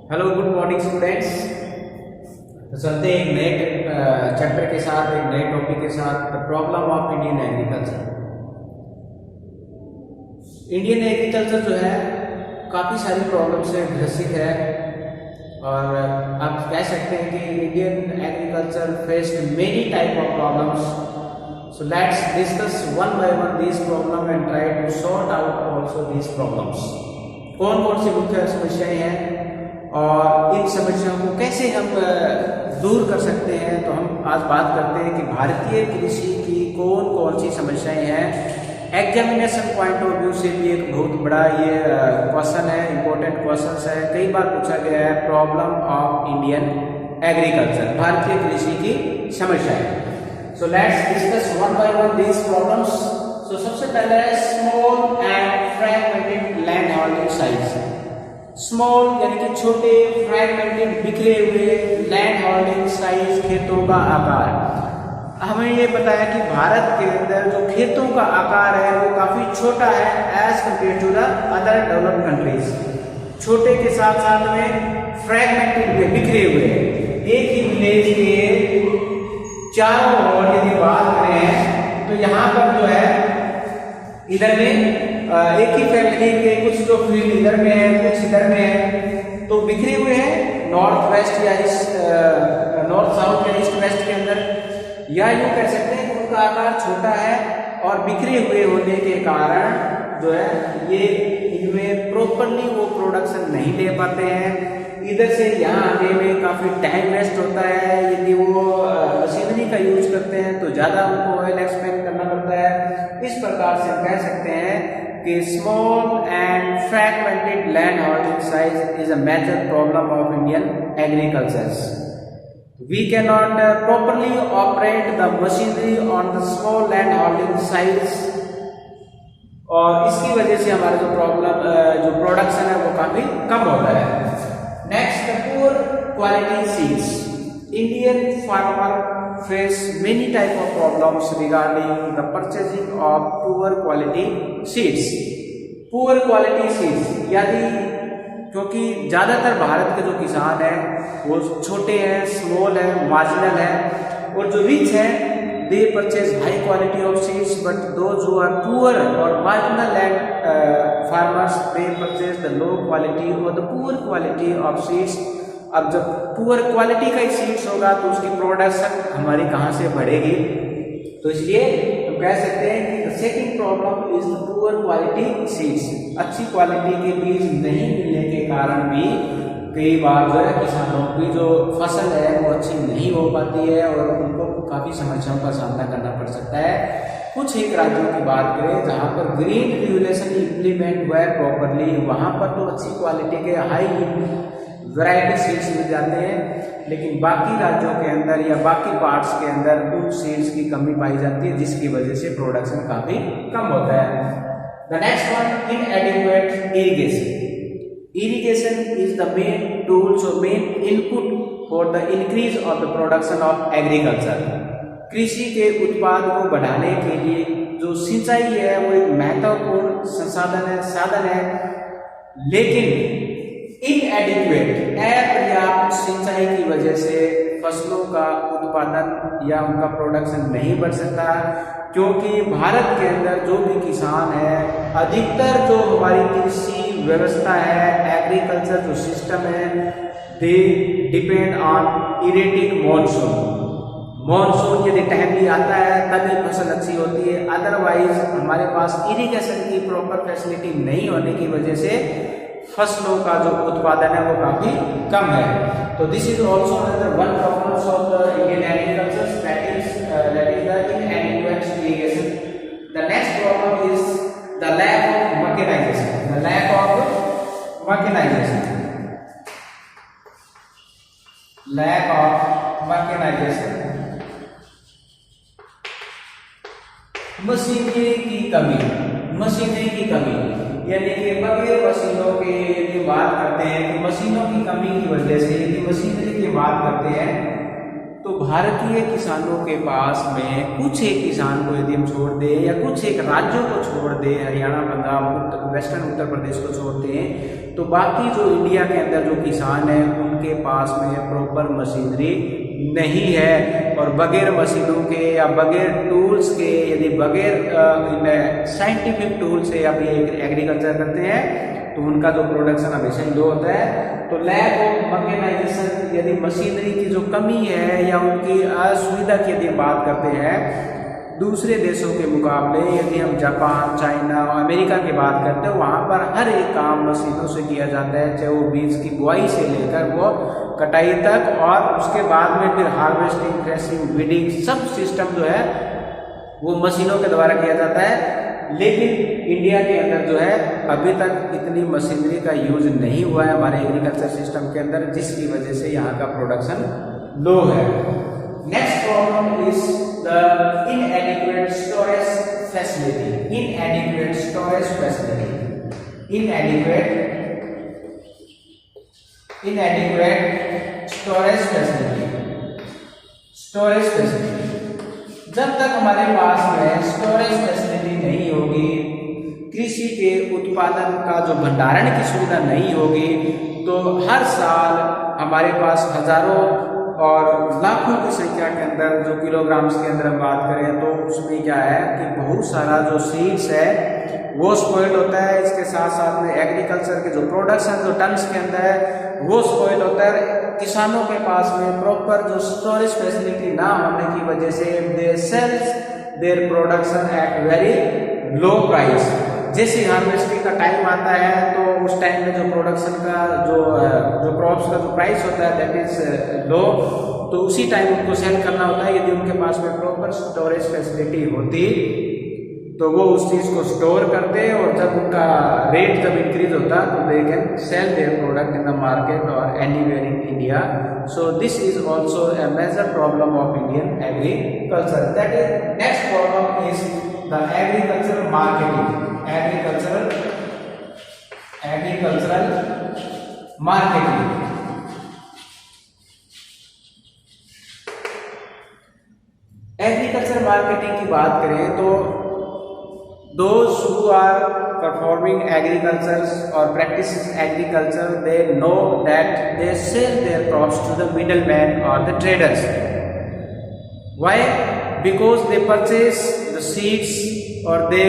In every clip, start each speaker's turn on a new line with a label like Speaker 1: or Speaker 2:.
Speaker 1: Hello, good morning students. तो चलते हैं एक नए चैप्टर के साथ, एक नए टॉपिक के साथ, the problem of Indian agriculture. Indian agriculture जो है काफ़ी सारी प्रॉब्लम से ग्रसित है और आप कह सकते हैं कि Indian agriculture faced many type of problems. So let's discuss one by one this problem and try to sort out also this problems. कौन कौन सी मुख्य समस्याएं हैं और इन समस्याओं को कैसे हम दूर कर सकते हैं। तो हम आज बात करते हैं कि भारतीय कृषि की कौन कौन सी समस्याएं हैं। एग्जामिनेशन पॉइंट ऑफ व्यू से भी एक बहुत बड़ा ये क्वेश्चन है, इंपॉर्टेंट क्वेश्चन है, कई बार पूछा गया है। प्रॉब्लम ऑफ इंडियन एग्रीकल्चर, भारतीय कृषि की समस्याएं। So let's discuss one by one these problems. So सबसे पहले है small and fragmented land holding size. Small यानी कि छोटे, फ्रैगमेंटेड बिखरे हुए लैंड होल्डिंग साइज, खेतों का आकार। हमें ये पता है कि भारत के अंदर जो खेतों का आकार है वो काफी छोटा है as compare to the other developed countries. छोटे के साथ साथ में फ्रैगमेंटेड हुए, बिखरे हुए। एक ही विलेज के चारों ओर यदि बात करें तो यहाँ पर जो है इधर में एक ही फैमिली के कुछ जो फील्ड इधर में है, कुछ इधर में है, तो बिखरे हुए हैं नॉर्थ वेस्ट या नॉर्थ साउथ या ईस्ट वेस्ट के अंदर। या यूँ कह सकते हैं उनका आकार छोटा है और बिखरे हुए होने के कारण जो है ये इनमें प्रॉपरली वो प्रोडक्शन नहीं ले पाते हैं। इधर से यहाँ आने में काफ़ी टाइम वेस्ट होता है। यदि वो मशीनरी का यूज करते हैं तो ज़्यादा उनको ऑयल एक्सपेंड करना पड़ता है। इस प्रकार से हम कह सकते हैं कि small and fragmented land holding size is a major problem of Indian agriculture. We can not properly operate the machinery on the small land holding size और इसकी वजह से हमारा जो प्रोडक्शन है वो काफी कम होता है। Next, poor quality seeds. Indian farmer face many type of problems regarding the purchasing of poor quality seeds. Poor quality seeds यानी क्योंकि ज़्यादातर भारत के जो किसान हैं वो छोटे हैं, स्मॉल हैं, मार्जिनल हैं, और जो रिच हैं they purchase high quality of seeds, but those who are poor और marginal land farmers they purchase the low quality और the poor quality of seeds. अब जब पुअर क्वालिटी का ही सीड्स होगा तो उसकी प्रोडक्शन हमारी कहाँ से बढ़ेगी। तो इसलिए हम कह सकते हैं कि the second problem is the poor quality seeds. अच्छी क्वालिटी के बीज नहीं मिलने के कारण भी कई बार जो है किसानों की जो फसल है वो अच्छी नहीं हो पाती है और उनको काफ़ी समस्याओं का सामना करना पड़ सकता है। कुछ एक राज्यों की बात करें जहाँ पर ग्रीन रेगुलेशन इम्प्लीमेंट हुआ है प्रॉपरली, वहाँ पर तो अच्छी क्वालिटी के हाई वैरायटी सीड्स मिल जाते हैं, लेकिन बाकी राज्यों के अंदर या बाकी पार्ट्स के अंदर उन सीड्स की कमी पाई जाती है जिसकी वजह से प्रोडक्शन काफी कम होता है। The next one, इनएडिक्वेट irrigation. Irrigation is the main tool, so main input for the increase of the production of agriculture. कृषि के उत्पाद को बढ़ाने के लिए जो सिंचाई है वो एक महत्वपूर्ण संसाधन है, साधन है, लेकिन इनएडिक्वेट अपर्याप्त सिंचाई की वजह से फसलों का उत्पादन या उनका प्रोडक्शन नहीं बढ़ सकता, क्योंकि भारत के अंदर जो भी किसान है, अधिकतर जो हमारी कृषि व्यवस्था है, एग्रीकल्चर जो सिस्टम है, they depend on erratic monsoon. Monsoon यदि टाइमली आता है तभी फसल अच्छी होती है, अदरवाइज हमारे पास इरिगेशन की प्रॉपर फैसिलिटी नहीं होने की वजह से फसलों का जो उत्पादन है वो काफी कम है। तो this is also another one problem of the Indian agriculture, that is the inadequate irrigation. The next problem is the lack of mechanisation. The lack of mechanisation, lack of mechanisation, machinery की कमी। Machinery की कमी यानी कि बगैर मशीनों के यदि बात करते हैं कि मशीनों की कमी की वजह से यदि मशीनरी की बात करते हैं तो भारतीय किसानों के पास में कुछ एक किसान को यदि हम छोड़ दें या कुछ एक राज्यों को छोड़ दें, हरियाणा, पंजाब, वेस्टर्न उत्तर प्रदेश को छोड़ते हैं, तो बाकी जो इंडिया के अंदर जो किसान हैं उनके पास में प्रॉपर मशीनरी नहीं है। और बगैर मशीनों के या बगैर टूल्स के, यदि बगैर साइंटिफिक टूल से आप ये एग्रीकल्चर करते हैं तो उनका जो प्रोडक्शन हमेशा ही लो होता है। तो लैक ऑफ मैकेनाइजेशन, यदि मशीनरी की जो कमी है या उनकी असुविधा की यदि बात करते हैं दूसरे देशों के मुकाबले, यदि हम जापान, चाइना और अमेरिका की बात करते हैं, वहाँ पर हर एक काम मशीनों से किया जाता है, चाहे वो बीज की बुआई से लेकर वो कटाई तक, और उसके बाद में फिर हार्वेस्टिंग, थ्रेशिंग, वीडिंग, सब सिस्टम जो है वो मशीनों के द्वारा किया जाता है। लेकिन इंडिया के अंदर जो है अभी तक इतनी मशीनरी का यूज नहीं हुआ है हमारे एग्रीकल्चर सिस्टम के अंदर, जिसकी वजह से यहाँ का प्रोडक्शन लो है। Next problem is the इनएडिक्वेट storage facility. इनएडिक्वेट storage facility, इनएडिक्वेट storage facility, storage facility. जब तक हमारे पास में स्टोरेज फैसिलिटी नहीं होगी, कृषि के उत्पादन का जो भंडारण की सुविधा नहीं होगी, तो हर साल हमारे पास हजारों और लाखों की संख्या के अंदर जो किलोग्राम्स के अंदर हम बात करें तो उसमें क्या है कि बहुत सारा जो सीड्स है वो स्पॉइल होता है। इसके साथ साथ में एग्रीकल्चर के जो प्रोडक्शन जो टन्स के अंदर है वो स्पॉइल होता है। किसानों के पास में प्रॉपर जो स्टोरेज फैसिलिटी ना होने की वजह से they sells their production at very low price. जैसे हार्वेस्टिंग का टाइम आता है तो उस टाइम में जो प्रोडक्शन का जो क्रॉप्स का जो प्राइस होता है दैट इज लो, तो उसी टाइम उनको सेल करना होता है। यदि उनके पास में प्रॉपर स्टोरेज फैसिलिटी होती तो वो उस चीज़ को स्टोर करते, और जब उनका रेट जब इंक्रीज होता तो they can sell their product in the market और anywhere in India. So this is also a major problem of Indian agriculture. That is next problem is the agriculture marketing. Agricultural marketing. Agriculture marketing की बात करें तो those who are performing agriculture or practicing agriculture, they know that they sell their crops to the middlemen or the traders. Why? Because they purchase the seeds or they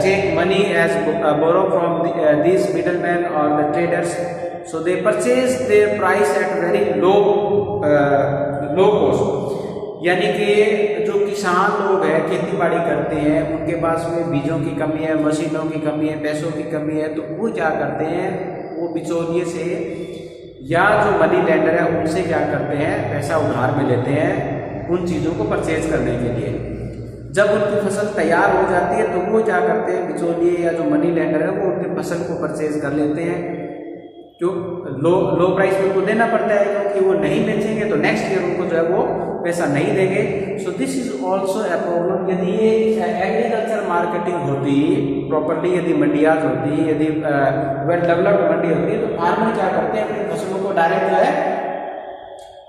Speaker 1: take money as borrow from these middlemen or the traders. So they purchase their price at very low cost. यानी कि जो किसान लोग हैं खेती बाड़ी करते हैं उनके पास में बीजों की कमी है, मशीनों की कमी है, पैसों की कमी है, तो वो क्या करते हैं, वो बिचौलिए से या जो मनी लेंडर है उनसे क्या करते हैं, पैसा उधार में लेते हैं उन चीज़ों को परचेज करने के लिए। जब उनकी फसल तैयार हो जाती है तो वो क्या करते हैं, बिचौलिए या जो मनी लेंडर है वो उनकी फसल को परचेज कर लेते हैं, जो लो प्राइस में उनको देना पड़ता है क्योंकि वो नहीं बेचेंगे तो नेक्स्ट ईयर उनको जो है वो पैसा नहीं देंगे। सो this is also a problem. यदि ये एग्रीकल्चर मार्केटिंग होती प्रॉपरली, यदि मंडियाज होती, यदि वेल डेवलप्ड मंडी होती, तो फार्मर क्या करते हैं, अपनी फसलों को डायरेक्ट जो है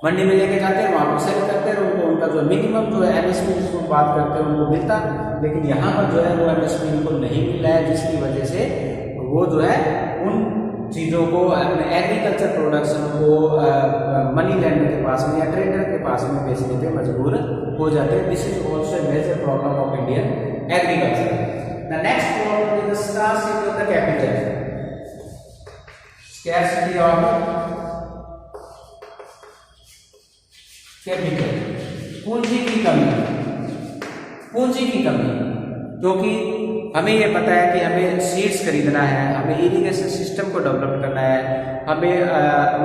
Speaker 1: मंडी में लेके जाते हैं, वहाँ पर सेल करते हैं, उनको उनका जो मिनिमम जो है एमएसपी जिसको बात करते हैं उनको मिलता। लेकिन यहाँ पर जो है वो एमएसपी उनको नहीं मिल रहा है, जिसकी वजह से वो जो है उन चीज़ों को, अपने एग्रीकल्चर प्रोडक्शन को मनी लैंडर के पास में या ट्रेडर के पास में बेचने पे मजबूर हो जाते हैं। This is also major problem of Indian agriculture. The next problem is the scarcity of the capital. Scarcity of capital, पूंजी की कमी, पूंजी की कमी। क्योंकि हमें ये पता है कि हमें सीड्स खरीदना है, हमें इरिगेशन सिस्टम को डेवलप करना है, हमें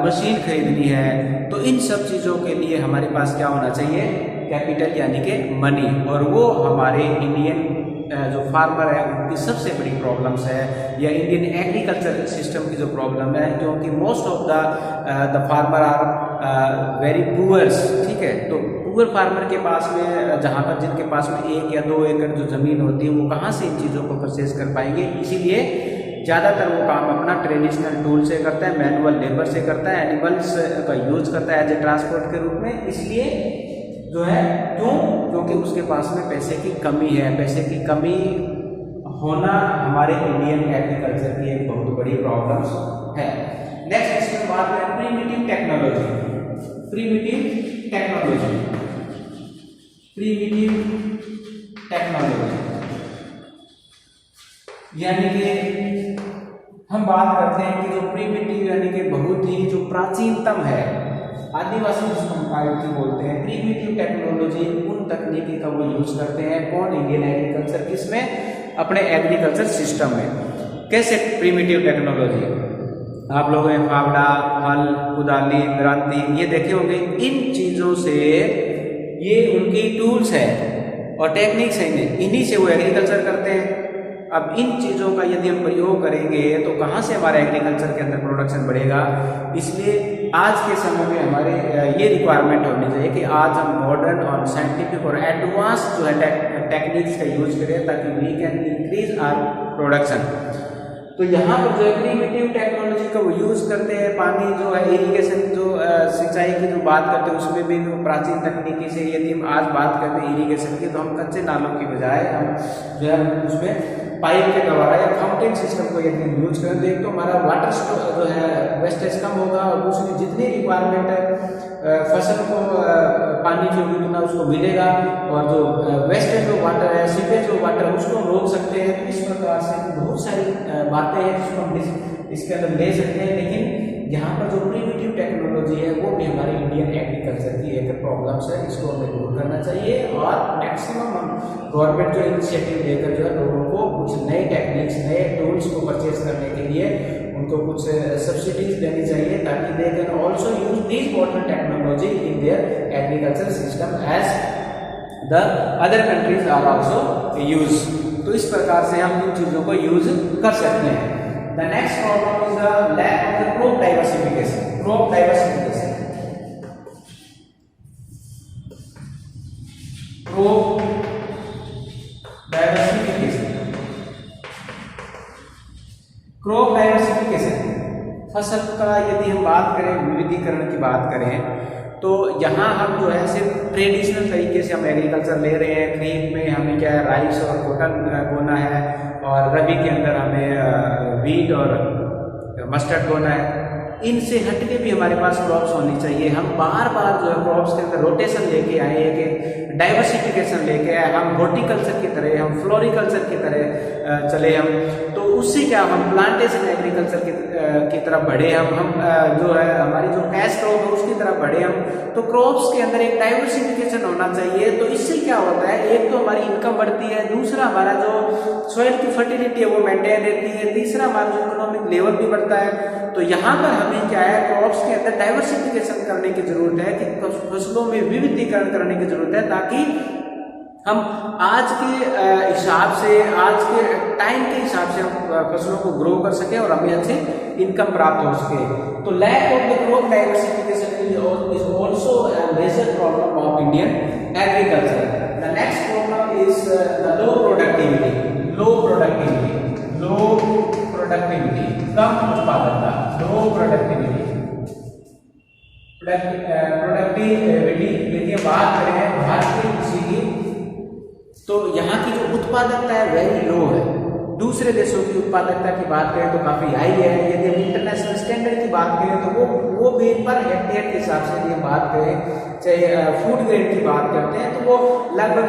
Speaker 1: मशीन खरीदनी है, तो इन सब चीज़ों के लिए हमारे पास क्या होना चाहिए, कैपिटल यानी कि मनी। और वो हमारे इंडियन जो फार्मर है उनकी सबसे बड़ी प्रॉब्लम्स है, या इंडियन एग्रीकल्चर सिस्टम की जो प्रॉब्लम है, क्योंकि most of the farmer are very poors. ठीक है, तो पुअर फार्मर के पास में, जहाँ पर जिनके पास में 1 या 2 एकड़ जो ज़मीन होती है, वो कहाँ से इन चीज़ों को परचेज कर पाएंगे। इसीलिए ज़्यादातर वो काम अपना ट्रेडिशनल टूल से करता है, मैनुअल लेबर से करता है, एनिमल्स का यूज करता है एज ए ट्रांसपोर्ट के रूप में। इसलिए जो है क्यों, क्योंकि उसके पास में पैसे की कमी है। पैसे की कमी होना हमारे इंडियन एग्रीकल्चर की एक बहुत बड़ी प्रॉब्लम है। नेक्स्ट इसमें बात करें primitive technology. Primitive technology, primitive technology यानी कि हम बात करते हैं कि जो प्रीमिटिव यानी कि बहुत ही जो प्राचीनतम है, आदिवासी जिसको हम IoT बोलते हैं। प्रीमिटिव टेक्नोलॉजी उन तकनीकी का वो यूज करते हैं कौन, इंडियन एग्रीकल्चर, किसमें, अपने एग्रीकल्चर सिस्टम में। कैसे प्रीमिटिव टेक्नोलॉजी, आप लोगों ने फावड़ा, हल, कुदाली, दरांती ये देखे होंगे। इन चीजों से ये उनकी टूल्स है और टेक्निक्स हैं, इन्हीं से वो एग्रीकल्चर करते हैं। अब इन चीज़ों का यदि हम प्रयोग करेंगे तो कहाँ से हमारे एग्रीकल्चर के अंदर प्रोडक्शन बढ़ेगा। इसलिए आज के समय में हमारे ये रिक्वायरमेंट होनी चाहिए कि आज हम मॉडर्न और साइंटिफिक और एडवांस जो है टेक्निक्स का यूज करें ताकि we can increase our production. तो यहाँ पर जो है प्रीमिटिव टेक्नोलॉजी का वो यूज करते हैं। पानी जो है इरिगेशन, जो सिंचाई की जो बात करते हैं उसमें भी जो प्राचीन तकनीकी से यदि हम आज बात करते हैं इरिगेशन की, तो हम कच्चे नालों की बजाय हम जो है उसमें पाइप के द्वारा या फाउंटेन सिस्टम को यदि हम यूज करें तो एक तो हमारा वाटर जो है वेस्टेज कम होगा और दूसरी जितनी रिक्वायरमेंट है फसल को पानी की उतना उसको मिलेगा और जो वेस्टेज जो वाटर है, सीपेज जो वाटर है उसको हम रोक सकते हैं। तो इस प्रकार से बहुत सारी बातें हैं जिसको हम इसके अंदर ले सकते हैं। लेकिन यहाँ पर जो प्रीमिटिव टेक्नोलॉजी है वो भी हमारी इंडियन एग्रीकल्चर की एक प्रॉब्लम्स है, इसको हमें दूर करना चाहिए। और मैक्सिमम हम गवर्नमेंट जो इनिशिएटिव लेकर जो है लोगों को कुछ नए टेक्निक्स, नए टूल्स को परचेज करने के लिए उनको कुछ सब्सिडीज देनी चाहिए ताकि they can also use this modern technology in their agriculture system as the other countries are also use. तो इस प्रकार से हम इन चीजों को यूज कर सकते हैं। The next problem is the lack of the crop diversification. Crop diversification. Crop diversification. Crop diversification. फसल का यदि हम बात करें, विविधीकरण की बात करें तो यहाँ हम जो है सिर्फ ट्रेडिशनल तरीके से हम एग्रीकल्चर ले रहे हैं। खरीफ में हमें क्या है राइस और कॉटन बोना है और रबी के अंदर हमें वीट और मस्टर्ड बोना है। इनसे हटके भी हमारे पास क्रॉप्स होनी चाहिए। हम बार बार जो है क्रॉप्स के अंदर रोटेशन लेके आए, कि डाइवर्सिफिकेशन लेके आए, हम हॉर्टिकल्चर की तरह, हम फ्लोरिकल्चर की तरह चले हम, तो उससे क्या हम प्लांटेशन एग्रीकल्चर की तरफ बढ़े, हम जो है हमारी जो कैश क्रॉप है उसकी तरफ बढ़े हम। तो क्रॉप्स के अंदर एक डाइवर्सिफिकेशन होना चाहिए। तो इससे क्या होता है, एक तो हमारी इनकम बढ़ती है, दूसरा हमारा जो सॉइल की फर्टिलिटी है वो मेंटेन रहती है, तीसरा हमारा जो इकोनॉमिक लेवल भी बढ़ता है। तो यहाँ पर हमें क्या है क्रॉप्स के अंदर डाइवर्सिफिकेशन करने की जरूरत है, कि फसलों में विविधीकरण करने की जरूरत है ताकि हम आज के हिसाब से, आज के टाइम के हिसाब से हम फसलों को ग्रो कर सके और हमें अच्छे इनकम प्राप्त हो सके। तो lack of the crop diversification is also a major problem of Indian agriculture. The next problem is the low productivity. Low productivity, low productivity, कम उत्पादकता, लो प्रोडक्टिविटी। प्रोडक्टिविटी यदि बात करें भारतीय कृषि की तो यहाँ की जो उत्पादकता है वेरी लो है। दूसरे देशों की उत्पादकता की बात करें तो काफ़ी हाई है। यदि हम इंटरनेशनल स्टैंडर्ड की बात करें तो वो भी पर हेक्टेयर के हिसाब से यदि बात करें, चाहे फूड ग्रेड की बात करते हैं तो वो लगभग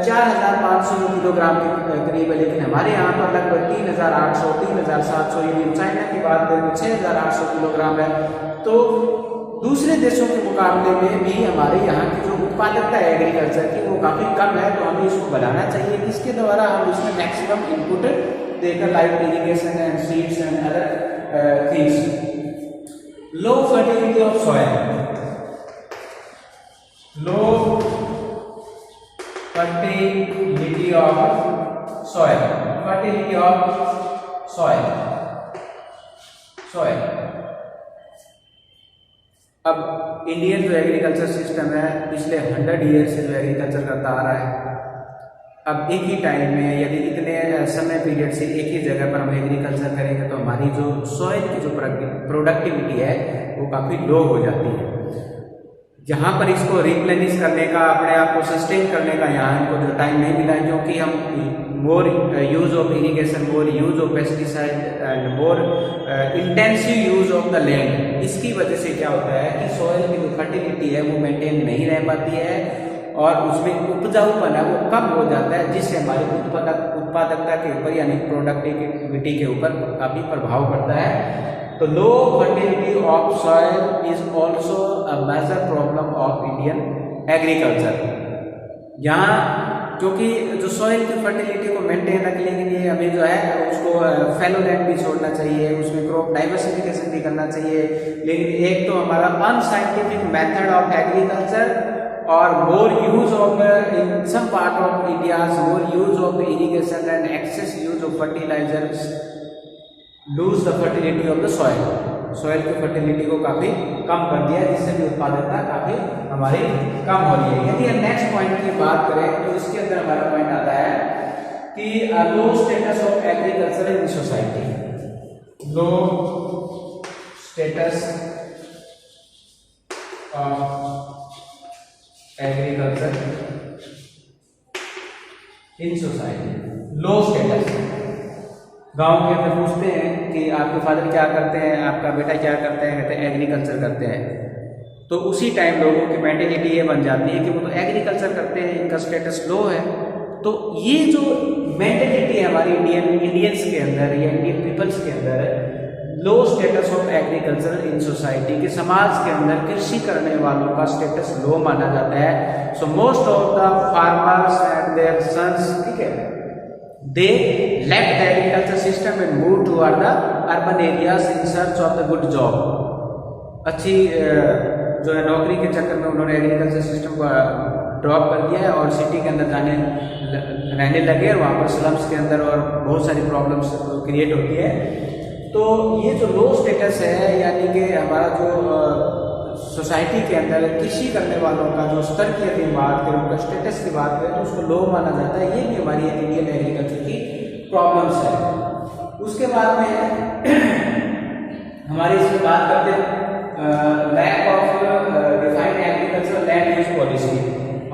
Speaker 1: 4500 किलोग्राम के करीब है। लेकिन हमारे यहाँ पर लगभग 3800, 3700, यदि चाइना की बात करें तो 6800 किलोग्राम है। तो दूसरे देशों के मुकाबले में भी हमारे यहाँ की जो उत्पादकता है एग्रीकल्चर की वो काफ़ी कम है। तो हमें इसको बढ़ाना चाहिए, इसके द्वारा हम इसमें मैक्सिमम इनपुट देकर like irrigation and seeds and other things. Low fertility of soil, low fertility of soil, fertility of soil, soil. अब इंडियन जो एग्रीकल्चर सिस्टम है पिछले 100 ईयर से जो एग्रीकल्चर करता आ रहा है, अब एक ही टाइम में यदि इतने समय पीरियड से एक ही जगह पर हम एग्रीकल्चर करेंगे तो हमारी जो सॉइल की जो प्रोडक्टिविटी है वो काफ़ी लो हो जाती है। जहाँ पर इसको रिप्लेनिश करने का, अपने आप को सस्टेन करने का यहाँ हमको जो टाइम नहीं मिला, क्योंकि हम more use of irrigation, more use of pesticide and more intensive use of the land, इसकी वजह से क्या होता है कि सॉइल की जो फर्टिलिटी है वो मेंटेन नहीं रह पाती है और उसमें उपजाऊपन है वो कम हो जाता है, जिससे हमारी उत्पादकता के ऊपर यानी प्रोडक्टिविटी के ऊपर काफ़ी प्रभाव पड़ता है। तो low fertility of soil is also a major problem of Indian agriculture. यहाँ क्योंकि जो सॉइल की फर्टिलिटी को मेंटेन रखने के लिए हमें जो है उसको फैलो लैंड भी छोड़ना चाहिए, उसमें क्रॉप डाइवर्सिफिकेशन भी करना चाहिए, लेकिन एक तो हमारा अनसाइंटिफिक मेथड ऑफ एग्रीकल्चर और more use of in some part of India more use of irrigation and excess use of fertilizers lose the fertility of the soil, soil की फर्टिलिटी को काफ़ी कम कर दिया है, जिससे भी उत्पादकता काफ़ी हमारी कम हो रही है। यदि हम नेक्स्ट पॉइंट की बात करें तो इसके अंदर हमारा पॉइंट आता है कि लो status of agriculture in society, low status of agriculture in society, low status. गांव के अंदर पूछते हैं कि आपके फादर क्या करते हैं, आपका बेटा क्या करता है, कहते हैं एग्रीकल्चर करते हैं, तो उसी टाइम लोगों की मेंटेलिटी ये बन जाती है कि वो तो एग्रीकल्चर करते हैं, इनका स्टेटस लो है। तो ये जो मेंटेलिटी है हमारी इंडियंस के अंदर या इंडियन पीपल्स के अंदर, लो status of agriculture in society, के समाज के अंदर कृषि करने वालों का स्टेटस लो माना जाता है। So most of the farmers and their sons, ठीक है, they left the agriculture system and moved toward the urban areas in search of the good job। अच्छी जो है नौकरी के चक्कर में उन्होंने एग्रीकल्चर सिस्टम को ड्रॉप कर दिया है और सिटी के अंदर रहने लगे और वहाँ पर स्लम्स के अंदर और बहुत सारी प्रॉब्लम्स क्रिएट होती है। तो ये जो लो स्टेटस है यानी कि हमारा जो सोसाइटी के अंदर कृषि करने वालों का जो स्तर की यदि बात करें, उनका स्टेटस की बात करें तो उसको लो माना जाता है। ये भी हमारी इंडियन एग्रीकल्चर की प्रॉब्लम्स है। उसके बाद में हमारी इसमें बात करते हैं lack of defined agriculture land use policy,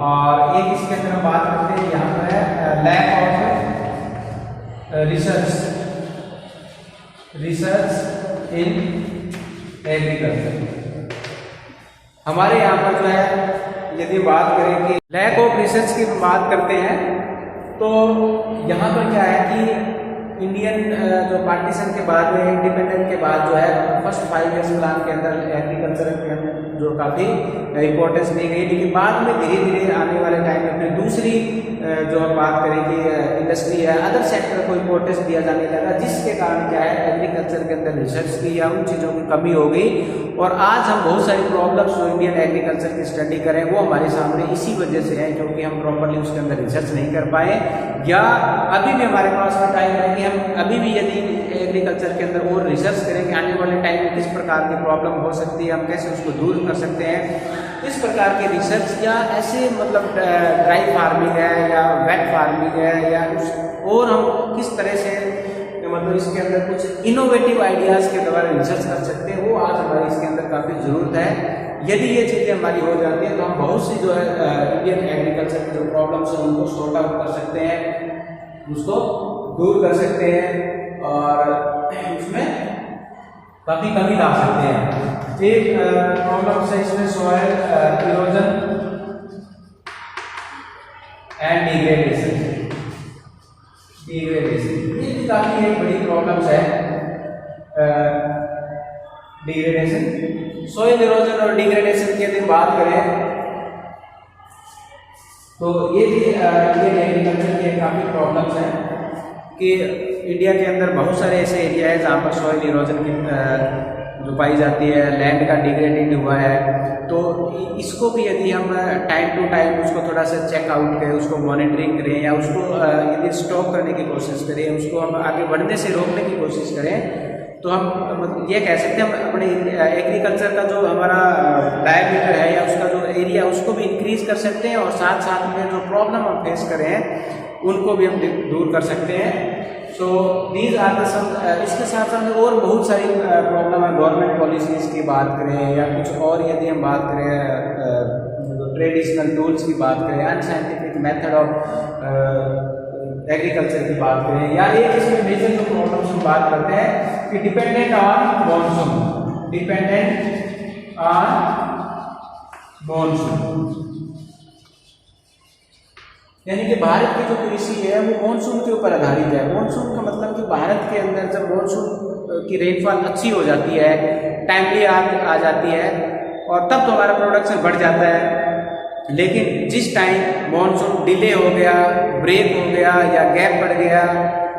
Speaker 1: और एक इसके अंदर हम बात करते हैं यहाँ पर है lack of research in agriculture. हमारे यहाँ पर जो है यदि बात करें कि लैक ऑफ रिसर्च की बात करते हैं तो यहाँ पर क्या है कि इंडियन जो पार्टीशन के बाद में, इंडिपेंडेंट के बाद जो है फर्स्ट 5 ईयर्स प्लान के अंदर एग्रीकल्चर के जो काफ़ी इम्पोर्टेंस दी गई, लेकिन बाद में धीरे धीरे आने वाले टाइम में फिर दूसरी जो हम बात करें कि इंडस्ट्री है, अदर सेक्टर को इम्पोर्टेंस दिया जाने लगा, जिसके कारण क्या है एग्रीकल्चर के अंदर रिसर्च की या उन चीज़ों की कमी हो गई। और आज हम बहुत सारी प्रॉब्लम्स जो इंडियन एग्रीकल्चर की स्टडी करें वो हमारे सामने इसी वजह से है क्योंकि हम प्रॉपरली उसके अंदर रिसर्च नहीं कर पाए, या अभी भी हमारे पास में टाइम है कि हम अभी भी यदि एग्रीकल्चर के अंदर और रिसर्च करें कि आने वाले टाइम में किस प्रकार की प्रॉब्लम हो सकती है, हम कैसे उसको दूर कर सकते हैं, इस प्रकार के रिसर्च या ऐसे मतलब ड्राई फार्मिंग है या वेट फार्मिंग है या उस और हम किस तरह से मतलब इसके अंदर कुछ इनोवेटिव आइडियाज़ के द्वारा रिसर्च कर सकते हैं, वो आज हमारी इसके अंदर काफ़ी ज़रूरत है। यदि ये चीज़ें हमारी हो जाती हैं तो हम बहुत सी जो है इंडियन एग्रीकल्चर की जो प्रॉब्लम्स हैं उनको सॉर्ट आउट कर सकते हैं, उसको दूर कर सकते हैं और उसमें काफ़ी कमी ला सकते हैं। एक प्रॉब्लम है इसमें सॉइल इरोजन एंड डिग्रेडेशन, ये भी काफ़ी एक बड़ी प्रॉब्लम्स है। डिग्रेडेशन, सॉइल इरोजन और डिग्रेडेशन की यदि बात करें तो ये भी इंडियन एग्रीकल्चर की काफ़ी प्रॉब्लम्स हैं कि इंडिया के अंदर बहुत सारे ऐसे एरिया है जहाँ पर सॉइल इरोजन की जो पाई जाती है, लैंड का डिग्रेडिंग हुआ है, तो इसको भी यदि हम टाइम टू टाइम उसको थोड़ा सा चेक आउट करें, उसको मॉनिटरिंग करें या उसको यदि स्टॉप करने की कोशिश करें, उसको हम आगे बढ़ने से रोकने की कोशिश करें, तो हम ये कह सकते हैं हम अपने एग्रीकल्चर का जो हमारा डायमीटर है या उसका जो एरिया उसको भी इंक्रीज कर सकते हैं और साथ साथ में जो प्रॉब्लम हम फेस करें उनको भी हम दूर कर सकते हैं। सो दीज आर द सम। इसके साथ साथ और बहुत सारी प्रॉब्लम है। गवर्नमेंट पॉलिसीज़ की बात करें या कुछ और, यदि हम बात करें ट्रेडिशनल टूल्स की बात करें, अनसाइंटिफिक मेथड ऑफ एग्रीकल्चर की बात करें, या एक इसमें मेजर जो प्रॉब्लम्स हम बात करते हैं कि dependent on monsoon, dependent on monsoon, यानी कि भारत की जो कृषि है वो मानसून के ऊपर आधारित है। मानसून का मतलब कि भारत के अंदर जब मानसून की रेनफॉल अच्छी हो जाती है, टाइमली आ जाती है, और तब तो हमारा प्रोडक्शन बढ़ जाता है। लेकिन जिस टाइम मानसून डिले हो गया, ब्रेक हो गया या गैप पड़ गया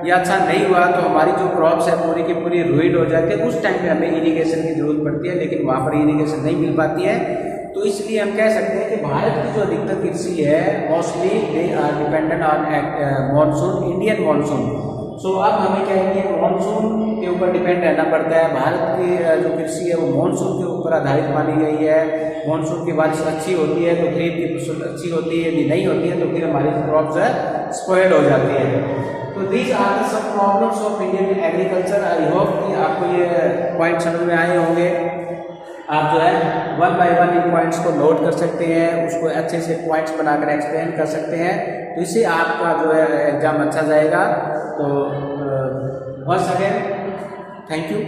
Speaker 1: या अच्छा नहीं हुआ, तो हमारी जो क्रॉप्स है पूरी की पूरी रुइंड हो जाती है। उस टाइम पे हमें इरिगेशन की जरूरत पड़ती है, लेकिन वहाँ पर इरिगेशन नहीं मिल पाती है। तो इसलिए हम कह सकते हैं कि भारत की जो अधिकतर कृषि है mostly they are dependent on monsoon, Indian monsoon. So अब हमें क्या है कि मानसून के ऊपर डिपेंड रहना पड़ता है। भारत की जो कृषि है वो मानसून के ऊपर आधारित मानी गई है। मानसून की बारिश अच्छी होती है तो खरीफ की फसल अच्छी होती है, यदि नहीं होती है तो फिर हमारी क्रॉप्स स्पॉइल हो जाती है। तो these are the sub problems of Indian agriculture. I hope कि आपको ये पॉइंट समझ में आए होंगे। आप जो है 1 बाय 1 इन पॉइंट्स को नोट कर सकते हैं, उसको अच्छे से पॉइंट्स बनाकर एक्सप्लेन कर सकते हैं, तो इससे आपका जो है एग्जाम अच्छा जाएगा। तो वंस अगेन थैंक यू।